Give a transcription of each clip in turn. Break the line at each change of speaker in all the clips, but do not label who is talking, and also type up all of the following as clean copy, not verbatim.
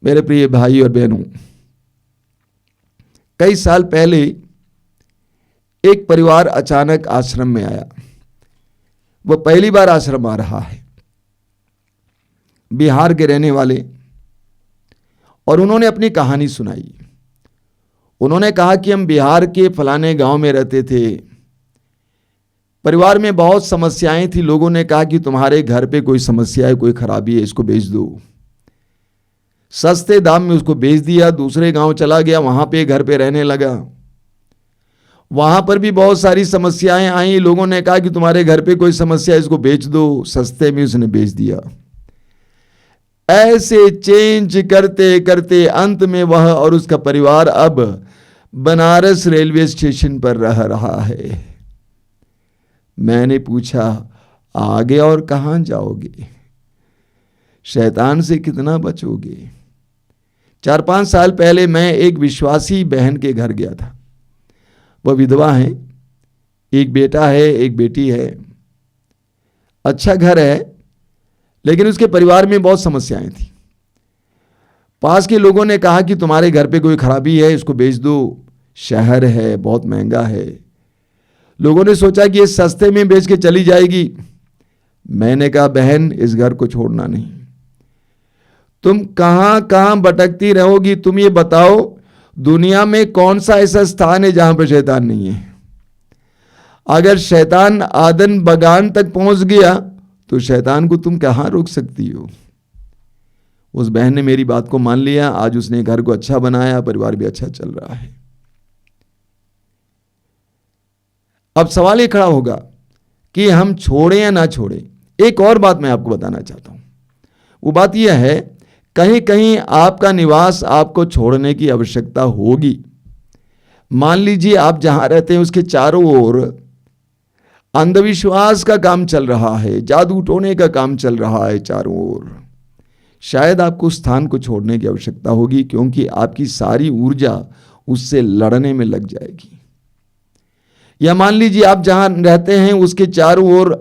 मेरे प्रिय भाई और बहनों, कई साल पहले एक परिवार अचानक आश्रम में आया। वो पहली बार आश्रम आ रहा है, बिहार के रहने वाले, और उन्होंने अपनी कहानी सुनाई। उन्होंने कहा कि हम बिहार के फलाने गांव में रहते थे, परिवार में बहुत समस्याएं थी। लोगों ने कहा कि तुम्हारे घर पे कोई समस्या है, कोई खराबी है, इसको बेच दो। सस्ते दाम में उसको बेच दिया। दूसरे गांव चला गया, वहां पे घर पे रहने लगा। वहां पर भी बहुत सारी समस्याएं आई। लोगों ने कहा कि तुम्हारे घर पे कोई समस्या है, इसको बेच दो। सस्ते में उसने बेच दिया। ऐसे चेंज करते करते अंत में वह और उसका परिवार अब बनारस रेलवे स्टेशन पर रह रहा है। मैंने पूछा, आगे और कहां जाओगे? शैतान से कितना बचोगे? 4-5 साल पहले मैं एक विश्वासी बहन के घर गया था। वह विधवा है, एक बेटा है, एक बेटी है। अच्छा घर है, लेकिन उसके परिवार में बहुत समस्याएं थी। पास के लोगों ने कहा कि तुम्हारे घर पे कोई खराबी है, इसको बेच दो, शहर है, बहुत महंगा है। लोगों ने सोचा कि ये सस्ते में बेच के चली जाएगी। मैंने कहा, बहन, इस घर को छोड़ना नहीं। तुम कहां कहां भटकती रहोगी? तुम ये बताओ, दुनिया में कौन सा ऐसा स्थान है जहां पर शैतान नहीं है? अगर शैतान आदन बगान तक पहुंच गया तो शैतान को तुम कहां रोक सकती हो? उस बहन ने मेरी बात को मान लिया। आज उसने घर को अच्छा बनाया, परिवार भी अच्छा चल रहा है। अब सवाल ये खड़ा होगा कि हम छोड़ें या ना छोड़ें। एक और बात मैं आपको बताना चाहता हूं। वो बात यह है, कहीं कहीं आपका निवास आपको छोड़ने की आवश्यकता होगी। मान लीजिए आप जहां रहते हैं उसके चारों ओर अंधविश्वास का काम चल रहा है, जादू टोने का काम चल रहा है चारों ओर। शायद आपको उस स्थान को छोड़ने की आवश्यकता होगी, क्योंकि आपकी सारी ऊर्जा उससे लड़ने में लग जाएगी। या मान लीजिए आप जहां रहते हैं उसके चारों ओर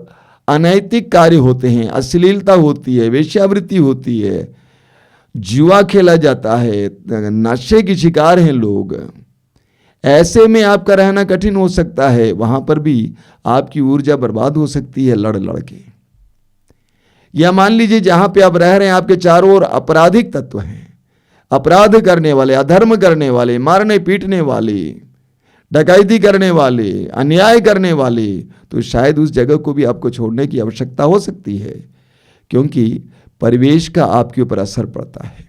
अनैतिक कार्य होते हैं, अश्लीलता होती है, वेश्यावृत्ति होती है, जुआ खेला जाता है, नशे की शिकार हैं लोग। ऐसे में आपका रहना कठिन हो सकता है। वहां पर भी आपकी ऊर्जा बर्बाद हो सकती है लड़ लड़ के। या मान लीजिए जहां पे आप रह रहे हैं आपके चारों ओर आपराधिक तत्व हैं, अपराध करने वाले, अधर्म करने वाले, मारने पीटने वाले, डकैती करने वाले, अन्याय करने वाले, तो शायद उस जगह को भी आपको छोड़ने की आवश्यकता हो सकती है, क्योंकि परिवेश का आपके ऊपर असर पड़ता है।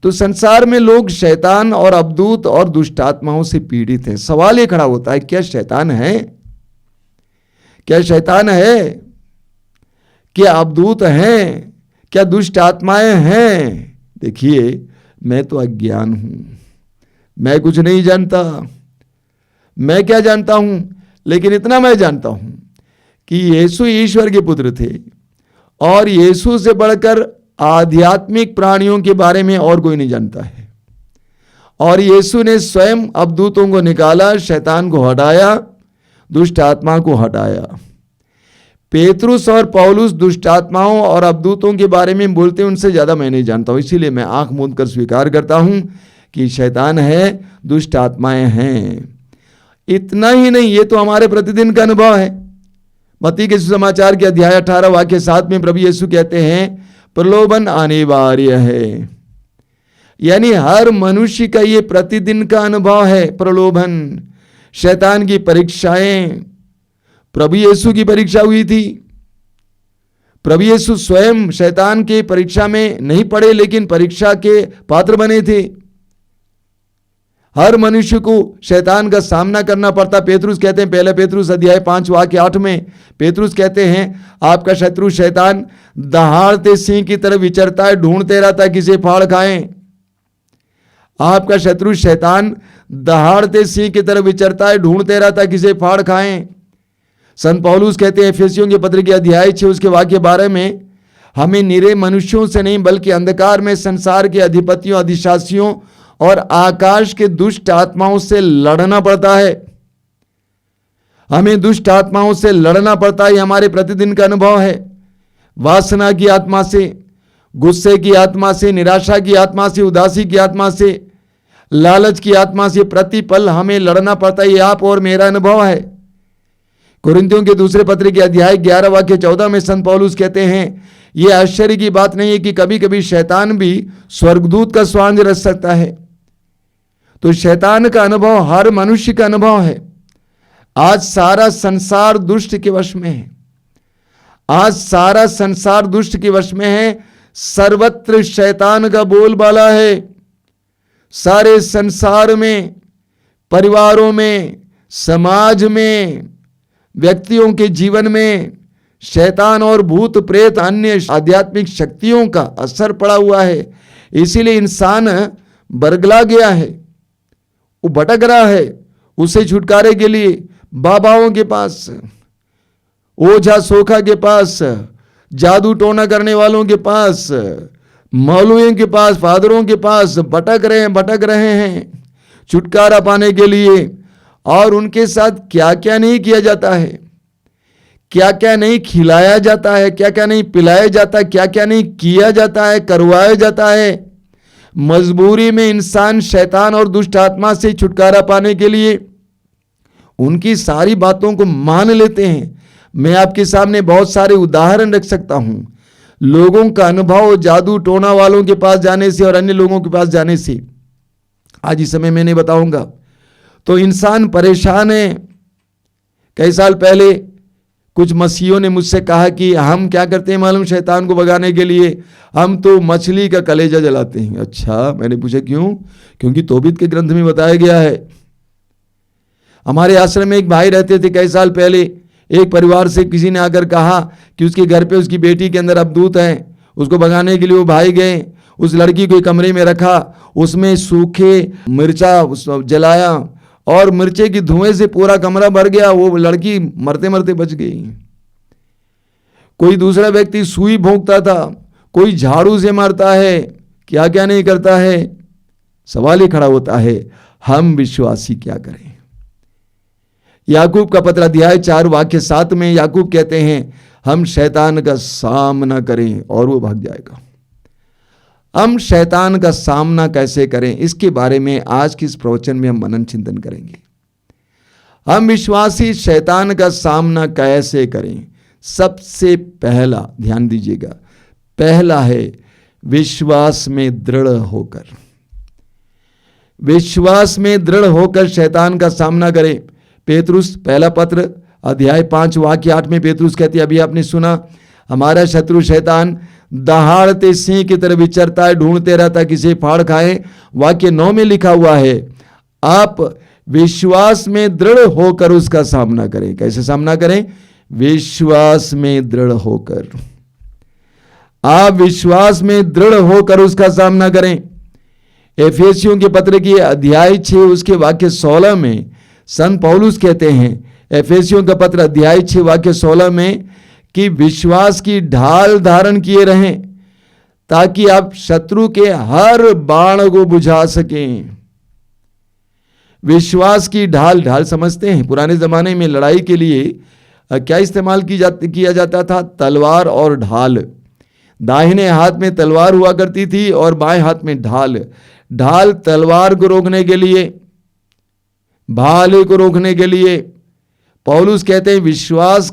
तो संसार में लोग शैतान और अवधूत और दुष्ट आत्माओं से पीड़ित हैं। सवाल ये खड़ा होता है, क्या शैतान है? क्या शैतान है? क्या अवधूत हैं? क्या दुष्ट आत्माएं हैं? देखिए, मैं तो अज्ञान हूं, मैं कुछ नहीं जानता। मैं क्या जानता हूं? लेकिन इतना मैं जानता हूं कि यीशु ईश्वर के पुत्र थे, और यीशु से बढ़कर आध्यात्मिक प्राणियों के बारे में और कोई नहीं जानता है। और यीशु ने स्वयं अवधूतों को निकाला, शैतान को हटाया, दुष्ट आत्मा को हटाया। पेतरुस और पौलुस दुष्ट आत्माओं और अवधूतों के बारे में बोलते हैं, उनसे ज्यादा मैं नहीं जानता हूं। इसीलिए मैं आंख मूंद कर स्वीकार करता हूं कि शैतान है, दुष्ट आत्माएं हैं। इतना ही नहीं, ये तो हमारे प्रतिदिन का अनुभव है। मत्ती के सुसमाचार के अध्याय 18 वाक्य 7 में प्रभु यीशु कहते हैं, प्रलोभन अनिवार्य है। यानी हर मनुष्य का ये प्रतिदिन का अनुभव है। प्रलोभन, शैतान की परीक्षाएं। प्रभु यीशु की परीक्षा हुई थी। प्रभु यीशु स्वयं शैतान के परीक्षा में नहीं पड़े, लेकिन परीक्षा के पात्र बने थे। हर मनुष्य को शैतान का सामना करना पड़ता। पेतरुस कहते हैं, पहले पेतरुस अध्याय 5 वाक्य 8 में पेतरुस कहते हैं, आपका शत्रु शैतान दहाड़ते सिंह की तरह विचरता है, ढूंढते रहता है किसे फाड़ खाएं। आपका शत्रु शैतान दहाड़ते सिंह की तरह विचरता है, ढूंढते रहता है किसे फाड़ खाएं। संत पौलुस कहते हैं इफिसियों के पत्र के अध्याय 6 उसके वाक्य 12 में, हमें निरे मनुष्यों से नहीं बल्कि अंधकार में संसार के अधिपतियों, अधिशासियों और आकाश के दुष्ट आत्माओं से लड़ना पड़ता है। हमें दुष्ट आत्माओं से लड़ना पड़ता है। हमारे प्रतिदिन का अनुभव है। वासना की आत्मा से, गुस्से की आत्मा से, निराशा की आत्मा से, उदासी की आत्मा से, लालच की आत्मा से प्रतिपल हमें लड़ना पड़ता है। ये आप और मेरा अनुभव है। कुरिन्थियों के दूसरे पत्र के अध्याय 11 वाक्य 14 में संत पौलुस कहते हैं, ये आश्चर्य की बात नहीं है कि कभी कभी शैतान भी स्वर्गदूत का स्वांग रच सकता है। तो शैतान का अनुभव हर मनुष्य का अनुभव है। आज सारा संसार दुष्ट के वश में है। आज सारा संसार दुष्ट के वश में है। सर्वत्र शैतान का बोलबाला है। सारे संसार में, परिवारों में, समाज में, व्यक्तियों के जीवन में शैतान और भूत प्रेत अन्य आध्यात्मिक शक्तियों का असर पड़ा हुआ है। इसीलिए इंसान बरगला गया है, वो भटक रहा है। उसे छुटकारे के लिए बाबाओं के पास, ओझा सोखा के पास, जादू टोना करने वालों के पास, मौलवियों के पास, फादरों के पास भटक रहे हैं छुटकारा पाने के लिए। और उनके साथ क्या क्या नहीं किया जाता है, क्या क्या नहीं खिलाया जाता है, क्या क्या नहीं पिलाया जाता है, क्या क्या नहीं किया जाता है, करवाया जाता है। मजबूरी में इंसान शैतान और दुष्ट आत्मा से छुटकारा पाने के लिए उनकी सारी बातों को मान लेते हैं। मैं आपके सामने बहुत सारे उदाहरण रख सकता हूं, लोगों का अनुभव जादू टोना वालों के पास जाने से और अन्य लोगों के पास जाने से। आज इस समय मैं नहीं बताऊंगा। तो इंसान परेशान है। कई साल पहले कुछ मसीहों ने मुझसे कहा कि हम क्या करते हैं मालूम, शैतान को भगाने के लिए हम तो मछली का कलेजा जलाते हैं। अच्छा, मैंने पूछा क्यों? क्योंकि तौबीत के ग्रंथ में बताया गया है। हमारे आश्रम में एक भाई रहते थे। कई साल पहले एक परिवार से किसी ने आकर कहा कि उसके घर पे उसकी बेटी के अंदर अबदूत है। उसको भगाने के लिए वो भाई गए, उस लड़की को एक कमरे में रखा, उसमें सूखे मिर्चा जलाया और मिर्चे की धुएं से पूरा कमरा भर गया। वो लड़की मरते मरते बच गई। कोई दूसरा व्यक्ति सुई भोंकता था, कोई झाड़ू से मारता है, क्या क्या नहीं करता है। सवाल ही खड़ा होता है, हम विश्वासी क्या करें? याकूब का पत्र अध्याय 4 वाक्य 7 में याकूब कहते हैं, हम शैतान का सामना करें और वो भाग जाएगा। हम शैतान का सामना कैसे करें, इसके बारे में आज की इस प्रवचन में हम मनन चिंतन करेंगे। हम विश्वासी शैतान का सामना कैसे करें? सबसे पहला, ध्यान दीजिएगा, पहला है विश्वास में दृढ़ होकर। विश्वास में दृढ़ होकर शैतान का सामना करें। पेतरुस पहला पत्र अध्याय 5 वाक्य 8 में पेतरुस कहते हैं, अभी आपने सुना, हमारा शत्रु शैतान दहाड़ते सिंह की तरह विचरता है, ढूंढते रहता है किसे फाड़ खाए। वाक्य 9 में लिखा हुआ है, आप विश्वास में दृढ़ होकर उसका सामना करें। कैसे सामना करें? विश्वास में दृढ़ होकर। आप विश्वास में दृढ़ होकर उसका सामना करें। एफेसियों के पत्र की अध्याय 6 उसके वाक्य 16 में संत पौलुस कहते हैं, एफेसियों का पत्र अध्याय 6 वाक्य 16 में, कि विश्वास की ढाल धारण किए रहें ताकि आप शत्रु के हर बाण को बुझा सकें। विश्वास की ढाल समझते हैं? पुराने जमाने में लड़ाई के लिए क्या इस्तेमाल किया जाता था? तलवार और ढाल। दाहिने हाथ में तलवार हुआ करती थी और बाएं हाथ में ढाल। ढाल तलवार को रोकने के लिए, भाले को रोकने के लिए। पौलुस कहते हैं विश्वास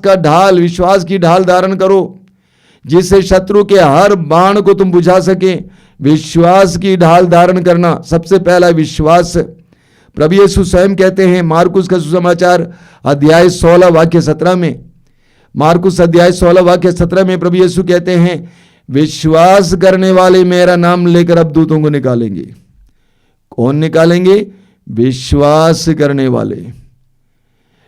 की ढाल धारण करो जिससे शत्रु के हर बाण को तुम बुझा सके। विश्वास की ढाल धारण करना, सबसे पहला विश्वास। प्रभु यीशु स्वयं कहते हैं मार्कुस का सुसमाचार अध्याय 16 वाक्य 17 में, मार्कुस अध्याय 16 वाक्य 17 में प्रभु यीशु कहते हैं, विश्वास करने वाले मेरा नाम लेकर अबदूतों को निकालेंगे। कौन निकालेंगे? विश्वास करने वाले।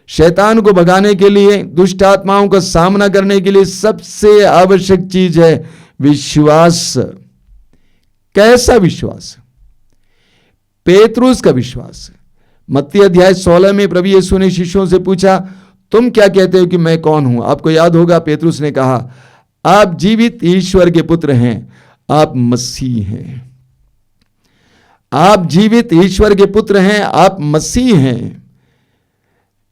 शैतान को भगाने के लिए, दुष्ट आत्माओं का सामना करने के लिए सबसे आवश्यक चीज है विश्वास। कैसा विश्वास? पेतरुस का विश्वास। मत्ती अध्याय 16 में प्रभु यीशु ने शिष्यों से पूछा, तुम क्या कहते हो कि मैं कौन हूं? आपको याद होगा पेतरुस ने कहा, आप जीवित ईश्वर के पुत्र हैं, आप मसीह हैं। आप जीवित ईश्वर के पुत्र हैं, आप मसीह हैं।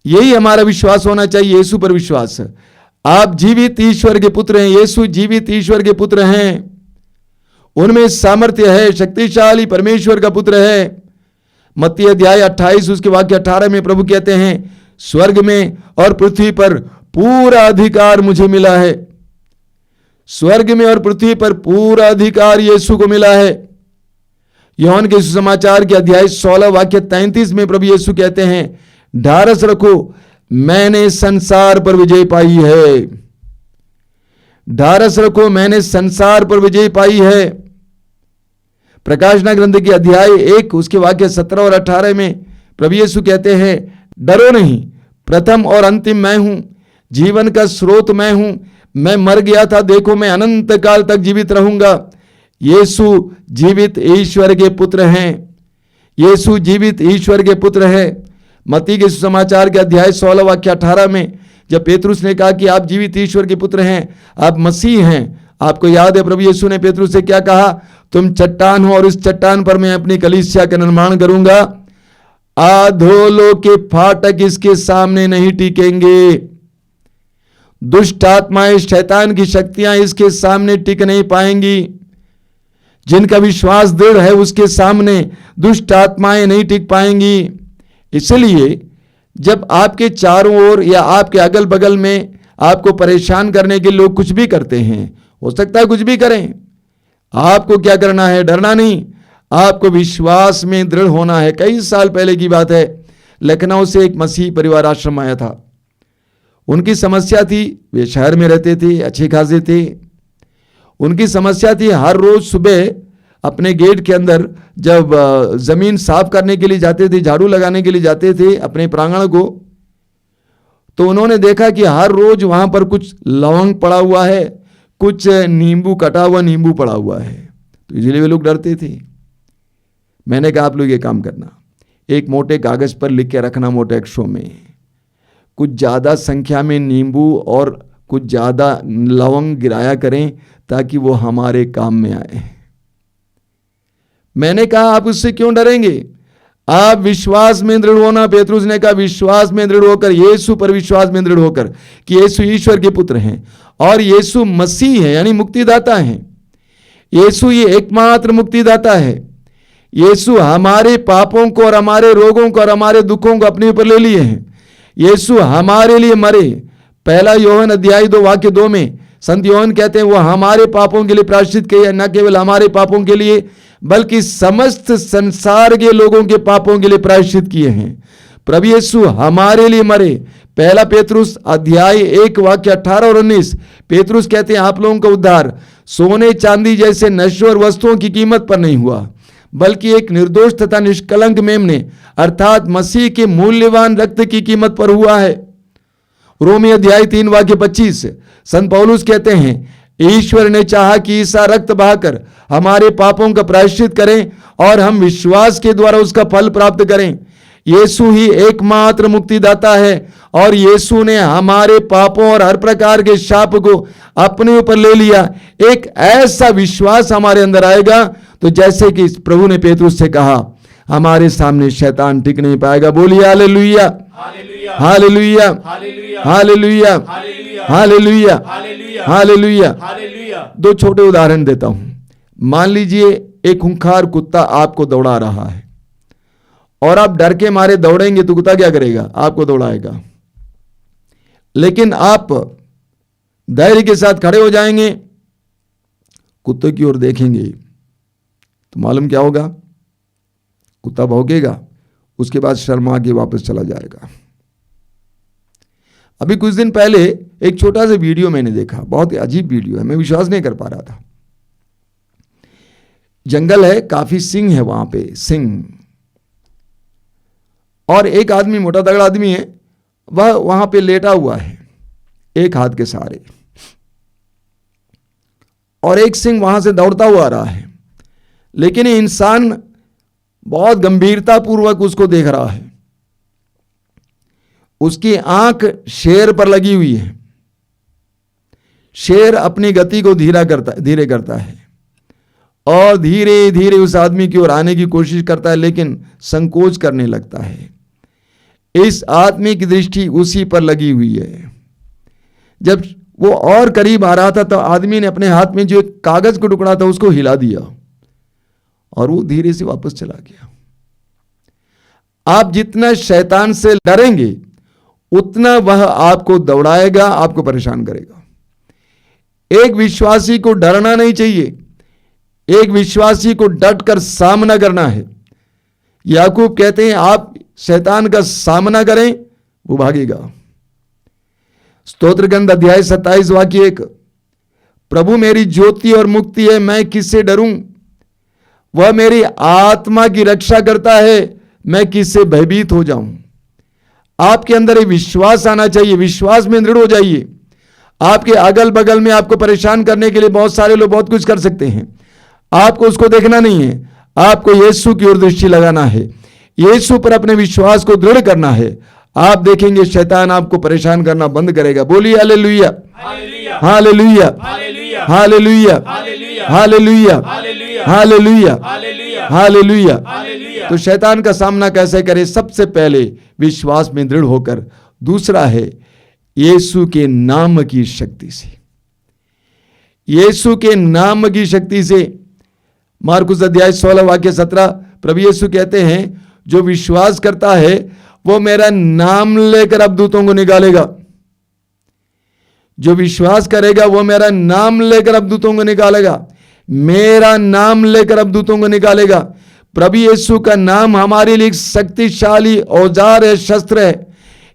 यही हमारा विश्वास होना चाहिए, यीशु पर विश्वास। आप जीवित ईश्वर के पुत्र हैं, यीशु जीवित ईश्वर के पुत्र हैं। उनमें सामर्थ्य है, शक्तिशाली परमेश्वर का पुत्र है। मत्ती अध्याय 28 उसके वाक्य 18 में प्रभु कहते हैं, स्वर्ग में और पृथ्वी पर पूरा अधिकार मुझे मिला है। स्वर्ग में और पृथ्वी पर पूरा अधिकार यीशु को मिला है। यूहन्ना के सुसमाचार के अध्याय 16 वाक्य 33 में प्रभु यीशु कहते हैं, ढारस रखो, मैंने संसार पर विजय पाई है। ढारस रखो, मैंने संसार पर विजय पाई है। प्रकाशना ग्रंथ के अध्याय 1 उसके वाक्य 17 और 18 में प्रभु यीशु कहते हैं, डरो नहीं, प्रथम और अंतिम मैं हूं, जीवन का स्रोत मैं हूं। मैं मर गया था, देखो मैं अनंत काल तक जीवित रहूंगा। यीशु जीवित ईश्वर के पुत्र हैं। यीशु जीवित ईश्वर के पुत्र है। मत्ती के सुसमाचार के अध्याय 16 वाक्य 18 में जब पेतरुस ने कहा कि आप जीवित ईश्वर के पुत्र हैं, आप मसीह हैं, आपको याद है प्रभु यीशु ने पेतरुस से क्या कहा, तुम चट्टान हो और इस चट्टान पर मैं अपनी कलीसिया का निर्माण करूंगा। अधोलोक के फाटक इसके सामने नहीं टिकेंगे। दुष्ट आत्माएं, शैतान की शक्तियां इसके सामने टिक नहीं पाएंगी। जिनका विश्वास दृढ़ है उसके सामने दुष्ट आत्माएं नहीं टिक पाएंगी। इसलिए जब आपके चारों ओर या आपके अगल बगल में आपको परेशान करने के लोग कुछ भी करते हैं, हो सकता है कुछ भी करें, आपको क्या करना है, डरना नहीं, आपको विश्वास में दृढ़ होना है। कई साल पहले की बात है, लखनऊ से एक मसीह परिवार आश्रम आया था। उनकी समस्या थी, वे शहर में रहते थे, अच्छे खासे थे। उनकी समस्या थी, हर रोज सुबह अपने गेट के अंदर जब जमीन साफ करने के लिए जाते थे, झाड़ू लगाने के लिए जाते थे अपने प्रांगण को, तो उन्होंने देखा कि हर रोज वहां पर कुछ लवंग पड़ा हुआ है, कुछ नींबू, कटा हुआ नींबू पड़ा हुआ है। तो इसलिए वे लोग डरते थे। मैंने कहा आप लोग ये काम करना, एक मोटे कागज पर लिख के रखना, मोटे अक्षरों में, कुछ ज़्यादा संख्या में नींबू और कुछ ज़्यादा लवंग गिराया करें ताकि वो हमारे काम में आए। मैंने कहा आप उससे क्यों डरेंगे, आप विश्वास में दृढ़ होना। पेतरुस ने कहा विश्वास में दृढ़ होकर, यीशु पर विश्वास में दृढ़ होकर कि यीशु ईश्वर के पुत्र हैं और यीशु मसीह है, यानी मुक्तिदाता हैं। यीशु ये एकमात्र मुक्तिदाता है। यीशु हमारे पापों को और हमारे रोगों को और हमारे दुखों को अपने ऊपर ले लिए हैं। यीशु हमारे लिए मरे। पहला यूहन्ना अध्याय 2 वाक्य 2 में संत यूहन्ना कहते हैं वो हमारे पापों के लिए प्रायश्चित किया, न केवल हमारे पापों के लिए बल्कि समस्त संसार के लोगों के पापों के लिए प्रायश्चित किए हैं। प्रभु यीशु हमारे लिए मरे। पहला पेतरुस अध्याय 1 वाक्य 18 और 19 पेतरुस कहते हैं आप लोगों का उद्धार सोने चांदी जैसे नश्वर वस्तुओं की कीमत पर नहीं हुआ, बल्कि एक निर्दोष तथा निष्कलंक मेमने अर्थात मसीह के मूल्यवान रक्त की कीमत पर हुआ है। रोमी अध्याय 3 वाक्य 25 संत पौलुस कहते हैं ईश्वर ने चाहा कि ईसा रक्त बहाकर हमारे पापों का प्रायश्चित करें और हम विश्वास के द्वारा उसका फल प्राप्त करें। यीशु ही एकमात्र मुक्तिदाता है और यीशु ने हमारे पापों और हर प्रकार के शाप को अपने ऊपर ले लिया। एक ऐसा विश्वास हमारे अंदर आएगा तो जैसे कि प्रभु ने पेतरुस से कहा हमारे सामने शैतान टिक नहीं पाएगा। बोलिए hallelujah, hallelujah, hallelujah, hallelujah, hallelujah. दो छोटे उदाहरण देता हूं। मान लीजिए एक खूंखार कुत्ता आपको दौड़ा रहा है और आप डर के मारे दौड़ेंगे तो कुत्ता क्या करेगा, आपको दौड़ाएगा। लेकिन आप धैर्य के साथ खड़े हो जाएंगे, कुत्ते की ओर देखेंगे तो मालूम क्या होगा, कुत्ता भौंकेगा, उसके बाद शर्मा के वापस चला जाएगा। अभी कुछ दिन पहले एक छोटा सा वीडियो मैंने देखा, बहुत ही अजीब वीडियो है, मैं विश्वास नहीं कर पा रहा था। जंगल है, काफी सिंह है वहां पे, सिंह, और एक आदमी, मोटा तगड़ा आदमी है, वह वहां पे लेटा हुआ है एक हाथ के सहारे, और एक सिंह वहां से दौड़ता हुआ आ रहा है। लेकिन ये इंसान बहुत गंभीरता पूर्वक उसको देख रहा है। उसकी आंख शेर पर लगी हुई है। शेर अपनी गति को धीरे करता है और धीरे धीरे उस आदमी की ओर आने की कोशिश करता है, लेकिन संकोच करने लगता है। इस आदमी की दृष्टि उसी पर लगी हुई है। जब वो और करीब आ रहा था तो आदमी ने अपने हाथ में जो एक कागज का टुकड़ा था उसको हिला दिया और वो धीरे से वापस चला गया। आप जितना शैतान से डरेंगे उतना वह आपको दौड़ाएगा, आपको परेशान करेगा। एक विश्वासी को डरना नहीं चाहिए, एक विश्वासी को डट कर सामना करना है। याकूब कहते हैं आप शैतान का सामना करें, वो भागेगा। स्तोत्र ग्रंथ अध्याय 27 वाक्य 1, प्रभु मेरी ज्योति और मुक्ति है, मैं किससे डरूं? वह मेरी आत्मा की रक्षा करता है, मैं किससे भयभीत हो जाऊं? आपके अंदर ये विश्वास आना चाहिए, विश्वास में दृढ़ हो जाइए। आपके अगल बगल में आपको परेशान करने के लिए बहुत सारे लोग बहुत कुछ कर सकते हैं, आपको उसको देखना नहीं है, आपको यीशु की ओर दृष्टि लगाना है, यीशु पर अपने विश्वास को दृढ़ करना है। आप देखेंगे शैतान आपको परेशान करना बंद करेगा। बोलिए hallelujah, hallelujah, hallelujah, hallelujah, hallelujah, hallelujah. तो शैतान का सामना कैसे करें? सबसे पहले विश्वास में दृढ़ होकर, दूसरा है यीशु के नाम की शक्ति से, यीशु के नाम की शक्ति से। मार्कुस अध्याय 16 वाक्य 17 प्रभु यीशु कहते हैं जो विश्वास करता है वो मेरा नाम लेकर अबदूतों को निकालेगा। जो विश्वास करेगा वो मेरा नाम लेकर अबदूतों को निकालेगा, मेरा नाम लेकर अबदूतों को निकालेगा। प्रभु यीशु का नाम हमारे लिए शक्तिशाली औजार है, शस्त्र है।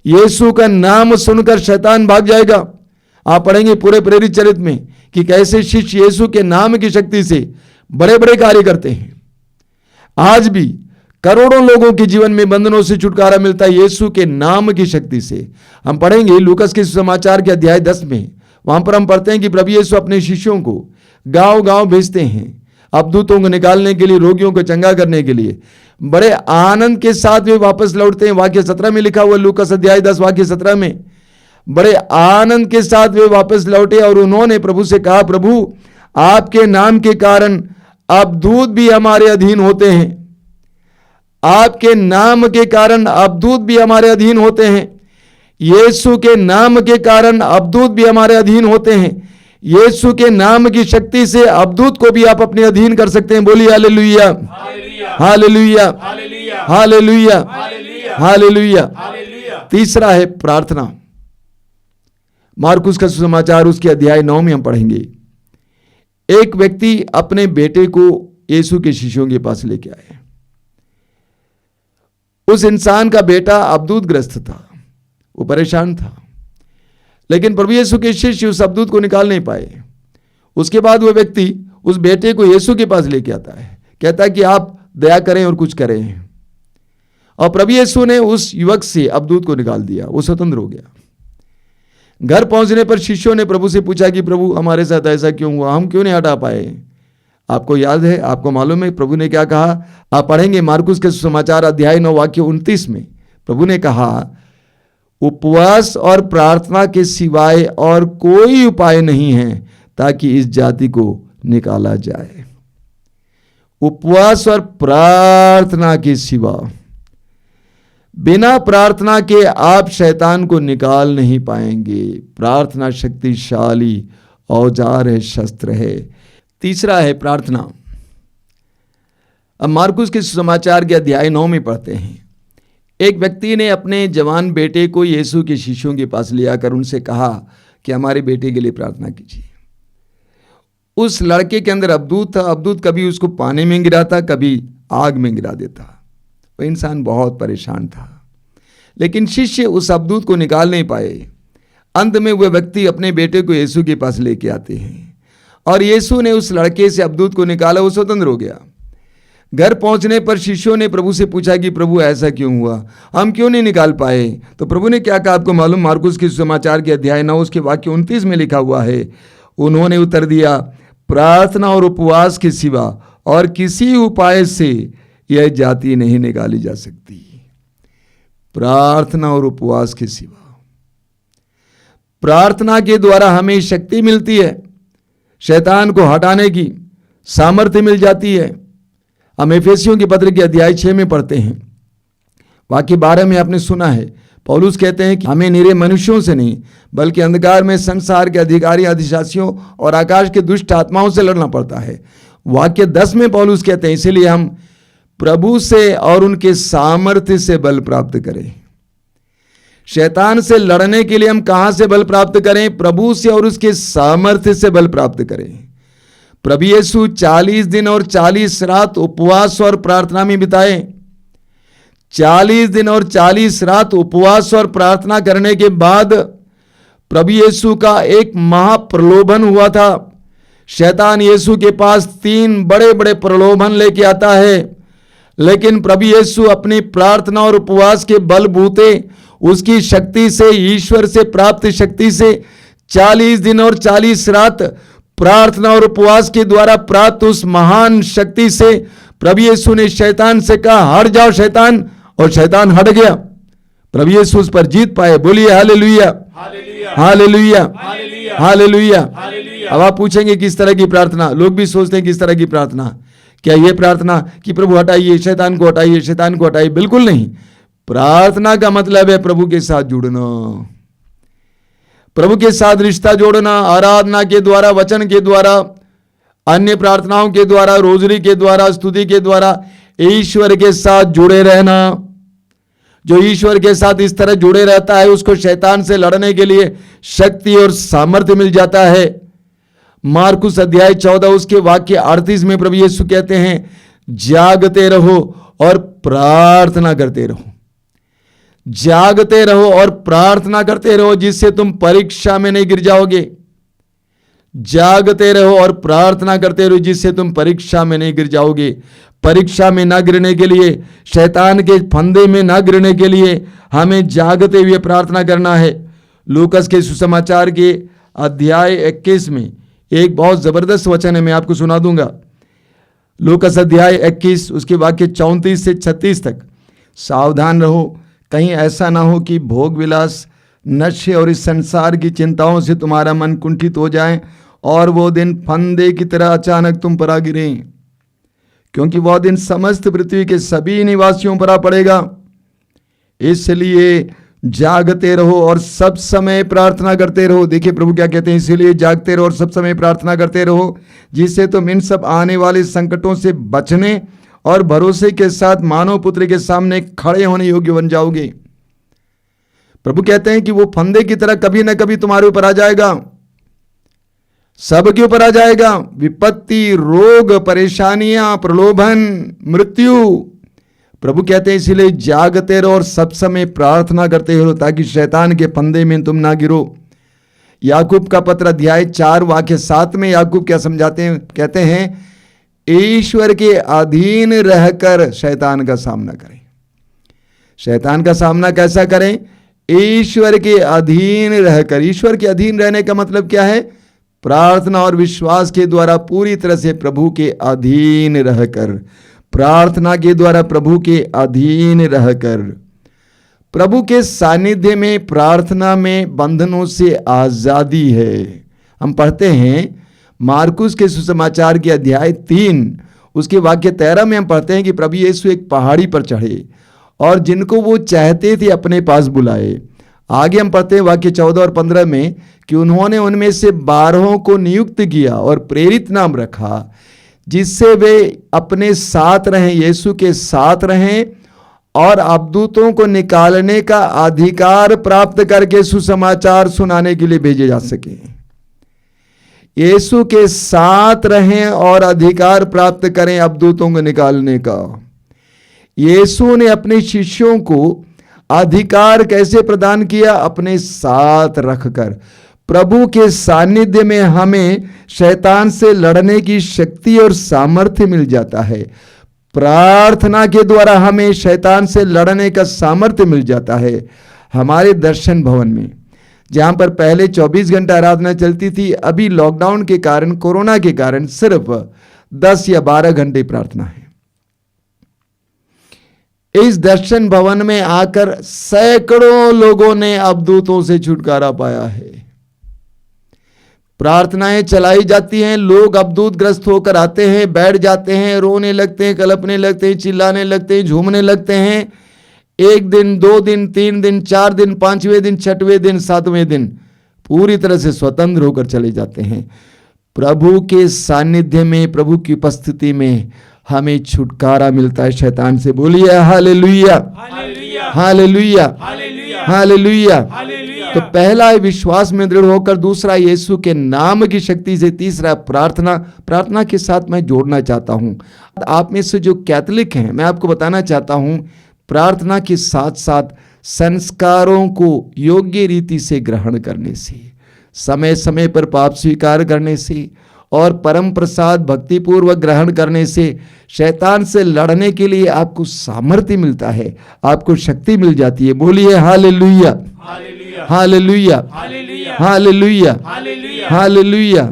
यीशु का नाम सुनकर शैतान भाग जाएगा। आप पढ़ेंगे पूरे प्रेरित चरित्र में कि कैसे शिष्य यीशु के नाम की शक्ति से बड़े बड़े कार्य करते हैं। आज भी करोड़ों लोगों के जीवन में बंधनों से छुटकारा मिलता है यीशु के नाम की शक्ति से। हम पढ़ेंगे लूकास के सुसमाचार के अध्याय 10 में, वहां पर हम पढ़ते हैं कि प्रभु यीशु अपने शिष्यों को गांव गांव भेजते हैं अबदूतों को निकालने के लिए, रोगियों को चंगा करने के लिए। बड़े आनंद के साथ वे वापस लौटते हैं। वाक्य 17 में लिखा हुआ, लूकास अध्याय 10 वाक्य 17 में, बड़े आनंद के साथ वे वापस लौटे और उन्होंने प्रभु से कहा, प्रभु आपके नाम के कारण अबदूत भी हमारे अधीन होते हैं। आपके नाम के कारण अबदूत भी हमारे अधीन होते हैं। यीशु के नाम के कारण अबदूत भी हमारे अधीन होते हैं। यीशु के नाम की शक्ति से अबदूत को भी आप अपने अधीन कर सकते हैं। बोलिए हालेलुया, हालेलुया, हालेलुया, हालेलुया। तीसरा है प्रार्थना। मार्कुस का सुसमाचार उसके अध्याय 9 में हम पढ़ेंगे। एक व्यक्ति अपने बेटे को यीशु के शिष्यों के पास लेके आए। उस इंसान का बेटा अबदूत ग्रस्त था, वो परेशान था, लेकिन प्रभु यीशु के शिष्य उस अबदूत को निकाल नहीं पाए। उसके बाद वो व्यक्ति उस बेटे को यीशु के पास लेके आता है, कहता है कि आप दया करें और कुछ करें। और प्रभु यीशु ने उस युवक से अबदूत को निकाल दिया, वो स्वतंत्र हो गया। घर पहुंचने पर शिष्यों ने प्रभु से पूछा कि प्रभु हमारे साथ ऐसा क्यों हुआ, हम क्यों नहीं हटा पाए? आपको याद है, आपको मालूम है प्रभु ने क्या कहा? आप पढ़ेंगे मार्कुस के सुसमाचार अध्याय 9 वाक्य 29 में। प्रभु ने कहा, उपवास और प्रार्थना के सिवाय और कोई उपाय नहीं है ताकि इस जाति को निकाला जाए। उपवास और प्रार्थना के सिवा, बिना प्रार्थना के आप शैतान को निकाल नहीं पाएंगे। प्रार्थना शक्तिशाली औजार है, शस्त्र है। तीसरा है प्रार्थना। अब मार्कुस के सुसमाचार के अध्याय 9 में पढ़ते हैं, एक व्यक्ति ने अपने जवान बेटे को यीशु के शिष्यों के पास ले आकर उनसे कहा कि हमारे बेटे के लिए प्रार्थना कीजिए। उस लड़के के अंदर अबदूत था। अबदूत कभी उसको पानी में गिराता, कभी आग में गिरा देता। वो इंसान बहुत परेशान था, लेकिन शिष्य उस अबदूत को निकाल नहीं पाए। अंत में वह व्यक्ति अपने बेटे को यीशु के पास लेके आते हैं और यीशु ने उस लड़के से अबदूत को निकाला, वो स्वतंत्र हो गया। घर पहुंचने पर शिष्यों ने प्रभु से पूछा कि प्रभु ऐसा क्यों हुआ, हम क्यों नहीं निकाल पाए? तो प्रभु ने क्या कहा आपको मालूम? मार्कुस के सुसमाचार के अध्याय 9 उसके वाक्य 29 में लिखा हुआ है, उन्होंने उत्तर दिया, प्रार्थना और उपवास के सिवा और किसी उपाय से यह जाति नहीं निकाली जा सकती। प्रार्थना और उपवास के सिवा। प्रार्थना के द्वारा हमें शक्ति मिलती है, शैतान को हटाने की सामर्थ्य मिल जाती है। हम एफेसियों के पत्र के अध्याय 6 में पढ़ते हैं, वाक्य 12 में आपने सुना है, पौलुस कहते हैं कि हमें निरे मनुष्यों से नहीं बल्कि अंधकार में संसार के अधिकारी अधिशासियों और आकाश के दुष्ट आत्माओं से लड़ना पड़ता है। वाक्य 10 में पौलुस कहते हैं इसीलिए हम प्रभु से और उनके सामर्थ्य से बल प्राप्त करें। शैतान से लड़ने के लिए हम कहां से बल प्राप्त करें? प्रभु से और उसके सामर्थ्य से बल प्राप्त करें। प्रभु यीशु 40 दिन और 40 रात उपवास और प्रार्थना में बिताए। 40 दिन और 40 रात उपवास और प्रार्थना करने के बाद प्रभु यीशु का एक महाप्रलोभन हुआ था। शैतान यीशु के पास 3 बड़े बड़े प्रलोभन लेके आता है, लेकिन प्रभु यीशु अपनी प्रार्थना और उपवास के बलबूते उसकी शक्ति से, ईश्वर से प्राप्त शक्ति से 40 दिन और 40 रात प्रार्थना और उपवास के द्वारा प्राप्त उस महान शक्ति से प्रभु यीशु ने शैतान से कहा, हट जाओ शैतान, और शैतान हट गया। प्रभु यीशु उस पर जीत पाए। बोलिए हालेलुया, हालेलुया, हालेलुया। अब आप पूछेंगे किस तरह की प्रार्थना? लोग भी सोचते हैं किस तरह की प्रार्थना? क्या ये प्रार्थना कि प्रभु हटाइए शैतान को, हटाइए शैतान को, हटाइए? बिल्कुल नहीं। प्रार्थना का मतलब है प्रभु के साथ जुड़ना, प्रभु के साथ रिश्ता जोड़ना, आराधना के द्वारा, वचन के द्वारा, अन्य प्रार्थनाओं के द्वारा, रोजरी के द्वारा, स्तुति के द्वारा ईश्वर के साथ जुड़े रहना। जो ईश्वर के साथ इस तरह जुड़े रहता है उसको शैतान से लड़ने के लिए शक्ति और सामर्थ्य मिल जाता है। मार्कुस अध्याय 14 उसके वाक्य 38 में प्रभु यीशु कहते हैं, जागते रहो और प्रार्थना करते रहो। जागते रहो और प्रार्थना करते रहो जिससे तुम परीक्षा में नहीं गिर जाओगे। जागते रहो और प्रार्थना करते रहो जिससे तुम परीक्षा में नहीं गिर जाओगे। परीक्षा में ना गिरने के लिए, शैतान के फंदे में ना गिरने के लिए हमें जागते हुए प्रार्थना करना है। लूकस के सुसमाचार के अध्याय 21 में एक बहुत जबरदस्त वचन है, मैं आपको सुना दूंगा। लूकस अध्याय 21 उसके वाक्य 34 से 36 तक। सावधान रहो, कहीं ऐसा ना हो कि भोग विलास, नशे और इस संसार की चिंताओं से तुम्हारा मन कुंठित हो जाए और वो दिन फंदे की तरह अचानक तुम पर आ गिरे, क्योंकि वह दिन समस्त पृथ्वी के सभी निवासियों पर आ पड़ेगा। इसलिए जागते रहो और सब समय प्रार्थना करते रहो। देखिए प्रभु क्या कहते हैं, इसलिए जागते रहो और सब समय प्रार्थना करते रहो जिससे तुम इन सब आने वाले संकटों से बचने और भरोसे के साथ मानव पुत्र के सामने खड़े होने योग्य बन जाओगे। प्रभु कहते हैं कि वो फंदे की तरह कभी ना कभी तुम्हारे ऊपर आ जाएगा, सबके ऊपर आ जाएगा। विपत्ति, रोग, परेशानियां, प्रलोभन, मृत्यु। प्रभु कहते हैं इसीलिए जागते रहो और सब समय प्रार्थना करते रहो ताकि शैतान के फंदे में तुम ना गिरो। याकूब का पत्र अध्याय 4 वाक्य 7 में याकूब क्या समझाते हैं? कहते हैं ईश्वर के अधीन रहकर शैतान का सामना करें। शैतान का सामना कैसा करें? ईश्वर के अधीन रहकर। ईश्वर के अधीन रहने का मतलब क्या है? प्रार्थना और विश्वास के द्वारा पूरी तरह से प्रभु के अधीन रहकर, प्रार्थना के द्वारा प्रभु के अधीन रहकर। प्रभु के सानिध्य में, प्रार्थना में बंधनों से आजादी है। हम पढ़ते हैं मार्कुस के सुसमाचार के अध्याय 3 उसके वाक्य 13 में हम पढ़ते हैं कि प्रभु यीशु एक पहाड़ी पर चढ़े और जिनको वो चाहते थे अपने पास बुलाए। आगे हम पढ़ते हैं वाक्य 14 और 15 में कि उन्होंने उनमें से 12 को नियुक्त किया और प्रेरित नाम रखा जिससे वे अपने साथ रहें, यीशु के साथ रहें और अबदूतों को निकालने का अधिकार प्राप्त करके सुसमाचार सुनाने के लिए भेजे जा सके। यीशु के साथ रहें और अधिकार प्राप्त करें अबदूतों को निकालने का। यीशु ने अपने शिष्यों को अधिकार कैसे प्रदान किया? अपने साथ रखकर। प्रभु के सानिध्य में हमें शैतान से लड़ने की शक्ति और सामर्थ्य मिल जाता है। प्रार्थना के द्वारा हमें शैतान से लड़ने का सामर्थ्य मिल जाता है। हमारे दर्शन भवन में जहां पर पहले 24 घंटा आराधना चलती थी, अभी लॉकडाउन के कारण, कोरोना के कारण सिर्फ 10 या 12 घंटे प्रार्थना है। इस दर्शन भवन में आकर सैकड़ों लोगों ने अबदूतों से छुटकारा पाया है। प्रार्थनाएं चलाई जाती हैं, लोग अबदूत ग्रस्त होकर आते हैं, बैठ जाते हैं, रोने लगते हैं, कलपने लगते हैं, चिल्लाने लगते हैं, झूमने लगते हैं। 1 दिन, 2 दिन, 3 दिन, 4 दिन, 5वें दिन, 6वें दिन, 7वें दिन पूरी तरह से स्वतंत्र होकर चले जाते हैं। प्रभु के सानिध्य में, प्रभु की उपस्थिति में हमें छुटकारा मिलता है शैतान से। बोलिए हालेलुया, हालेलुया, हालेलुया। तो पहला है विश्वास में दृढ़ होकर, दूसरा यीशु के नाम की शक्ति से, तीसरा प्रार्थना। प्रार्थना के साथ मैं जोड़ना चाहता हूं, आप में से जो कैथोलिक हैं, मैं आपको बताना चाहता हूं, प्रार्थना के साथ साथ संस्कारों को योग्य रीति से ग्रहण करने से, समय समय पर पाप स्वीकार करने से और परम प्रसाद भक्तिपूर्वक ग्रहण करने से शैतान से लड़ने के लिए आपको सामर्थ्य मिलता है, आपको शक्ति मिल जाती है। बोलिए hallelujah, hallelujah, hallelujah, hallelujah,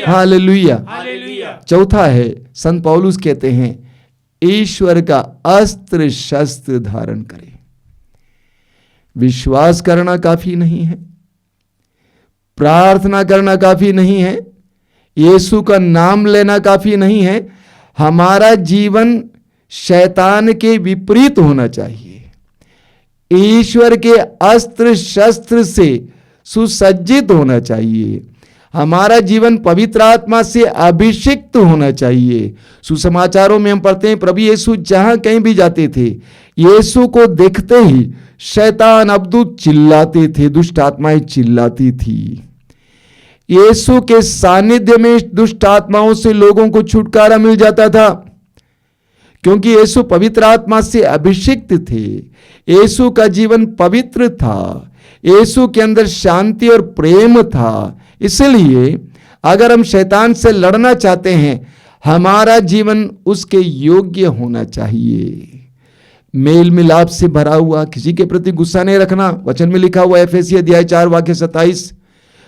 hallelujah. चौथा है, संत पौलुस कहते हैं ईश्वर का अस्त्र शस्त्र धारण करें। विश्वास करना काफी नहीं है, प्रार्थना करना काफी नहीं है, यीशु का नाम लेना काफी नहीं है, हमारा जीवन शैतान के विपरीत होना चाहिए। ईश्वर के अस्त्र शस्त्र से सुसज्जित होना चाहिए। हमारा जीवन पवित्र आत्मा से अभिषिक्त होना चाहिए। सुसमाचारों में हम पढ़ते हैं प्रभु यीशु जहां कहीं भी जाते थे, यीशु को देखते ही शैतान अबदूत चिल्लाते थे, दुष्ट आत्माएं चिल्लाती थी। यीशु के सानिध्य में दुष्ट आत्माओं से लोगों को छुटकारा मिल जाता था, क्योंकि यीशु पवित्र आत्मा से अभिषिक्त थे। यीशु का जीवन पवित्र था, यीशु के अंदर शांति और प्रेम था। इसलिए अगर हम शैतान से लड़ना चाहते हैं, हमारा जीवन उसके योग्य होना चाहिए। मेल मिलाप से भरा हुआ, किसी के प्रति गुस्सा नहीं रखना। वचन में लिखा हुआ एफेसी अध्याय 4 वाक्य 27,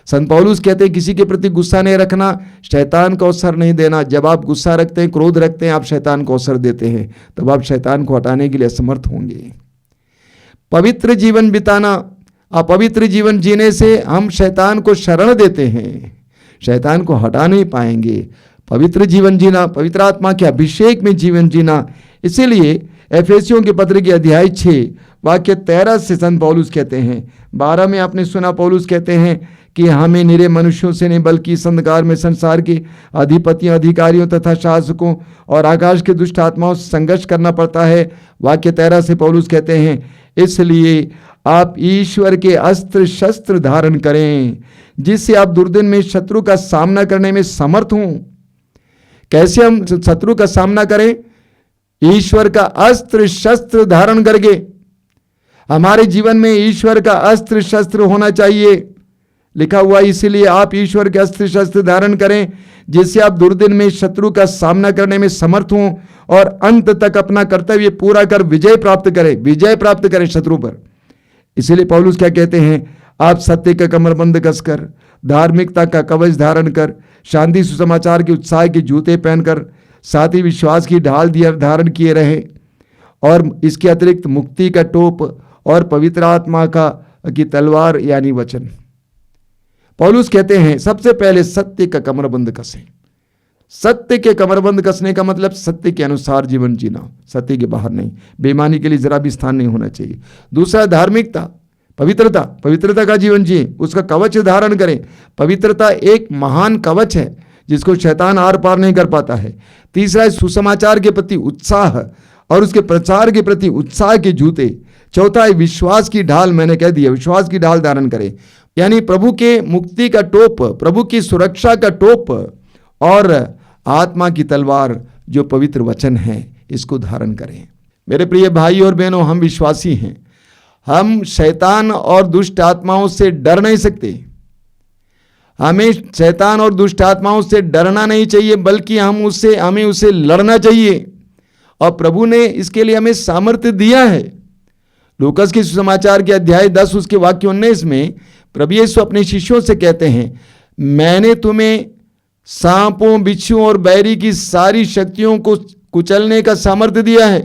संत पौलुस कहते हैं किसी के प्रति गुस्सा नहीं रखना, शैतान को अवसर नहीं देना। जब आप गुस्सा रखते हैं, क्रोध रखते हैं, आप शैतान को अवसर देते हैं, तब आप शैतान को हटाने के लिए असमर्थ होंगे। पवित्र जीवन बिताना, अपवित्र जीवन जीने से हम शैतान को शरण देते हैं, शैतान को हटा नहीं पाएंगे। पवित्र जीवन जीना, पवित्र आत्मा के अभिषेक में जीवन जीना। इसीलिए एफेसियों के पत्र के अध्याय 6 वाक्य 13 से संत पौलुस कहते हैं, 12 में आपने सुना पौलुस कहते हैं कि हमें निरे मनुष्यों से नहीं बल्कि इस अंधकार में संसार के अधिपतियों, अधिकारियों तथा शासकों और आकाश के दुष्ट आत्माओं से संघर्ष करना पड़ता है। वाक्य 13 से पौलुस कहते हैं, इसलिए आप ईश्वर के अस्त्र शस्त्र धारण करें, जिससे आप दुर्दिन में शत्रु का सामना करने में समर्थ हों। कैसे हम शत्रु का सामना करें? ईश्वर का अस्त्र शस्त्र धारण करके। हमारे जीवन में ईश्वर का अस्त्र शस्त्र होना चाहिए। लिखा हुआ, इसीलिए आप ईश्वर के अस्त्र शस्त्र धारण करें, जिससे आप दुर्दिन में शत्रु का सामना करने में समर्थ हों और अंत तक अपना कर्तव्य पूरा कर विजय प्राप्त करें शत्रु पर। इसीलिए पौलुस क्या कहते हैं, आप सत्य का कमरबंद कसकर, धार्मिकता का कवच धारण कर, शांति सुसमाचार के उत्साह के जूते पहनकर, साथ ही विश्वास की ढाल धारण किए रहे, और इसके अतिरिक्त मुक्ति का टोप और पवित्र आत्मा की तलवार यानी वचन। पौलुस कहते हैं सबसे पहले सत्य का कमरबंद कसें। सत्य के कमरबंद कसने का मतलब सत्य के अनुसार जीवन जीना, सत्य के बाहर नहीं। बेईमानी के लिए जरा भी स्थान नहीं होना चाहिए। दूसरा धार्मिकता, पवित्रता का जीवन जिए, उसका कवच धारण करें। पवित्रता एक महान कवच है जिसको शैतान आर पार नहीं कर पाता है। तीसरा है सुसमाचार के प्रति उत्साह और उसके प्रचार के प्रति उत्साह के जूते। चौथा है विश्वास की ढाल, मैंने कह दिया विश्वास की ढाल धारण करें, यानी प्रभु के मुक्ति का टोप, प्रभु की सुरक्षा का टोप और आत्मा की तलवार जो पवित्र वचन है, इसको धारण करें। मेरे प्रिय भाई और बहनों, हम विश्वासी हैं, हम शैतान और दुष्ट आत्माओं से डर नहीं सकते। हमें शैतान और दुष्ट आत्माओं से डरना नहीं चाहिए, बल्कि हमें उसे लड़ना चाहिए, और प्रभु ने इसके लिए हमें सामर्थ्य दिया है। लूकास के सुसमाचार के अध्याय 10 उसके वाक्य 19 में प्रभु यीशु अपने शिष्यों से कहते हैं, मैंने तुम्हें सांपों, बिच्छुओं और बैरी की सारी शक्तियों को कुचलने का सामर्थ्य दिया है।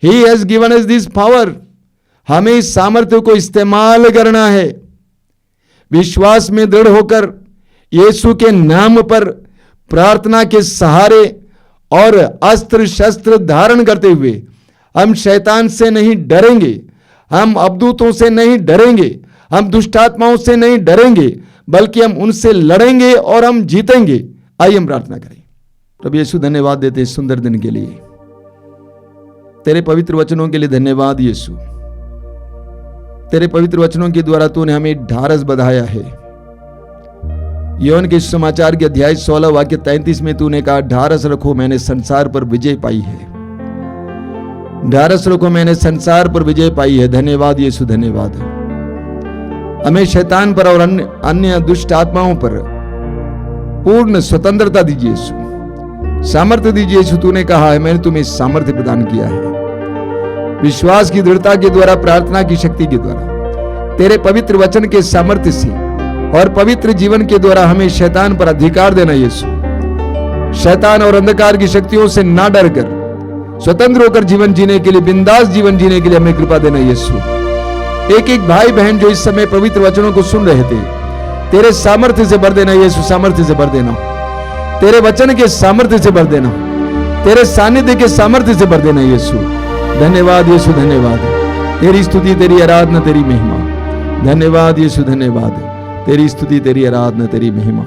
He has given us this power। हमें इस सामर्थ्य को इस्तेमाल करना है। विश्वास में दृढ़ होकर यीशु के नाम पर प्रार्थना के सहारे और अस्त्र शस्त्र धारण करते हुए हम शैतान से नहीं डरेंगे, हम अबदूतों से नहीं डरेंगे, हम दुष्ट आत्माओं से नहीं डरेंगे, बल्कि हम उनसे लड़ेंगे और हम जीतेंगे। आइए हम प्रार्थना करें। प्रभु यीशु, धन्यवाद देते हैं सुंदर दिन के लिए, तेरे पवित्र वचनों के लिए धन्यवाद यीशु। तेरे पवित्र वचनों के द्वारा तूने हमें ढारस बधाया है। योहन के समाचार के अध्याय 16 वाक्य 33 में तूने कहा, ढारस रखो मैंने संसार पर विजय पाई है। ढारस रखो मैंने संसार पर विजय पाई है। धन्यवाद यीशु, धन्यवाद। हमें शैतान पर और अन्य दुष्ट आत्माओं पर पूर्ण स्वतंत्रता दीजिए यीशु, सामर्थ्य दीजिए यीशु। तूने कहा है, मैंने तुम्हें सामर्थ्य प्रदान किया है। विश्वास की दृढ़ता के द्वारा, प्रार्थना की शक्ति के द्वारा, तेरे पवित्र वचन के सामर्थ्य से और पवित्र जीवन के द्वारा हमें शैतान पर अधिकार देना यीशु। शैतान और अंधकार की शक्तियों से ना डर कर स्वतंत्र होकर जीवन जीने के लिए, बिंदास जीवन जीने के लिए हमें कृपा देना यीशु। एक एक भाई बहन जो इस समय पवित्र वचनों को सुन रहे थे, तेरे सामर्थ्य से भर देना यीशु, सामर्थ्य से भर देना, तेरे वचन के सामर्थ्य से भर देना, तेरे सानिध्य के सामर्थ्य से भर देना यीशु। धन्यवाद यीशु, धन्यवाद। तेरी स्तुति, तेरी आराधना, तेरी महिमा। धन्यवाद यीशु, धन्यवाद। तेरी स्तुति, तेरी आराधना, तेरी महिमा।